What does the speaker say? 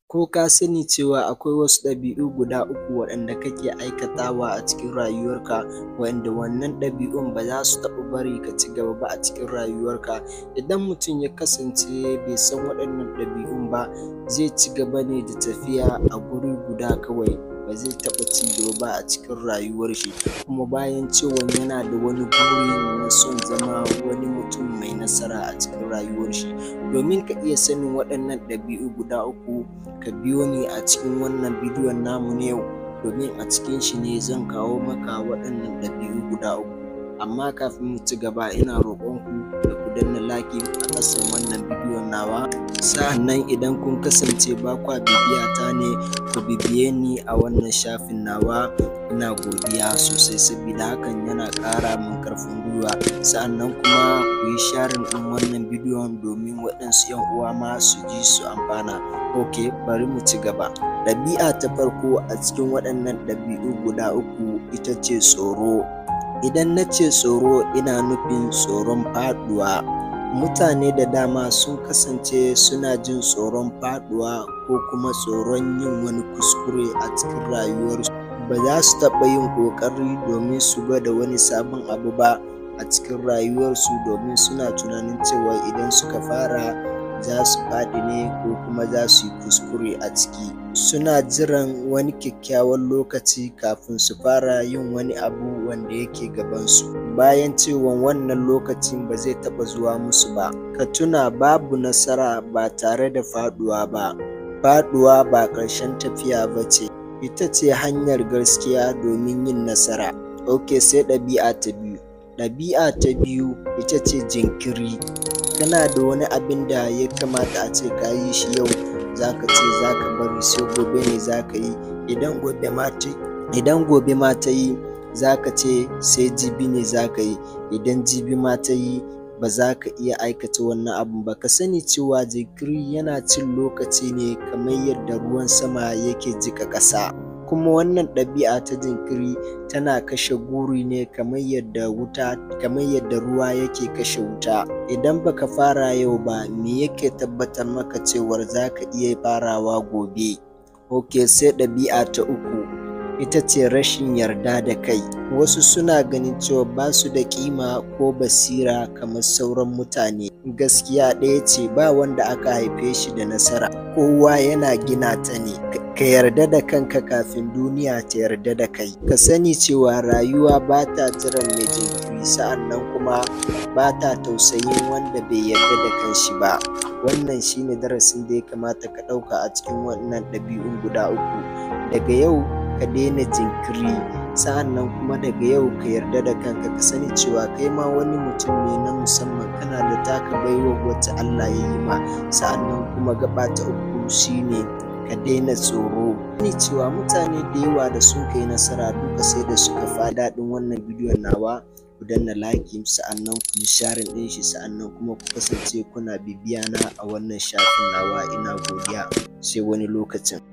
Ko ka sani cewa akwai wasu ɗabi'u guda uku waɗanda kake aikatawa a cikin rayuwarka wanda wannan ɗabi'un ba za su taɓa bari ka ci gaba ba a cikin rayuwarka. Idan mutum ya kasance bai san waɗannan ɗabi'un ba, zai ci gaba ne da tafiya a guri guda kawai, ba zai taɓa ci gaba ba a cikin rayuwar shi. Kuma bayan cewa yana da wani buri na son zama wani mutum mai nasara a cikin rayuwar shi. Domin ka iya sanin waɗannan ɗabi'u guda uku, ka biyo ni a cikin wannan bidiyon namu na yau, domin a cikin shi ne zan kawo maka waɗannan ɗabi'u guda uku. Amma kafin mu ci gaba, ina roƙonku da ku danna like a ƙasan wannan bidiyon nawa. Sa'annan idan kun kasance ba kwa bibiya ta ne, ku bibiye ni a wannan shafin nawa. Ina godiya sosai saboda hakan yana ƙara min ƙarfin gwiwa. Sa'annan kuma ku yi sharing ɗin wannan bidiyon domin waɗansu 'yan uwa ma su ji su amfana. Ok, bari mu ci gaba. Ɗabi'a ta farko a cikin waɗannan ɗabi'u guda uku ita ce tsoro. Idan na ce tsoro, ina nufin tsoron faɗuwa. Mutane da dama sun kasance suna jin tsoron faɗuwa ko kuma tsoron yin wani kuskure a cikin rayuwarsu. Ba za su taɓa yin ƙoƙari domin su gwada wani sabon abu ba a cikin rayuwarsu, domin suna tunanin cewa idan suka fara za su faɗi ne ko kuma za su yi kuskure a ciki. Suna jiran wani kyakkyawan lokaci kafin su fara yin wani abu wanda yake gabansu, bayan cewa wannan lokacin ba zai taɓa zuwa musu ba. Ka tuna babu nasara ba tare da faɗuwa ba. Faɗuwa ba ƙarshen tafiya ba ce, ita ce hanyar gaskiya domin yin nasara. Ok, sai ɗabi'a ta biyu. Ɗabi'a ta biyu ita ce jinkiri. Kana da wani abin da ya kamata a ce ka yi shi yau, za ka ce za ka bari sai gobe ne za ka yi. Idan gobe ma ta yi, za ka ce sai jibi ne za ka yi. Idan jibi ma ta yi, ba za ka iya aikata wannan abun ba. Ka sani cewa jinkiri yana cin lokaci ne kamar yadda ruwan sama yake jiƙa ƙasa. Kuma wannan ɗabi'a ta jinkiri tana kashe guri ne kamar yadda ruwa yake kashe wuta. Idan baka fara yau ba, me yake tabbatar maka cewar za ka iya farawa gobe? Ok, sai ɗabi'a ta uku ita ce rashin yarda da kai. Wasu suna ganin cewa ba su da ƙima ko basira kamar sauran mutane. Gaskiya ɗaya ce, ba wanda aka haife shi da nasara, kowa yana gina ta ne. Ka yarda da kanka kafin duniya ta yarda da kai. Ka sani cewa rayuwa ba ta jiran mai jinkiri, sa'annan kuma ba ta tausayin wanda bai yarda da kanshi ba. Wannan shine darasin da ya kamata ka ɗauka a cikin wannan ɗabi'un guda uku. Daga yau ka daina jinkiri, sa'annan kuma daga yau ka yarda da kanka. Ka sani cewa kai ma wani mutum ne na musamman, kana da taka baiwa wacce Allah ya yi ma. Sa'annan kuma gaba ta uku shine ka daina tsoro. Ni cewa mutane da yawa da sun kai nasara duka sai da suka fa daɗin wannan bidiyon nawa. Ku danna like, sa'annan ku yi sharing ɗin shi, sa'annan kuma ku kasance kuna bibiya na a wannan shafin nawa. Ina godiya, sai wani lokacin.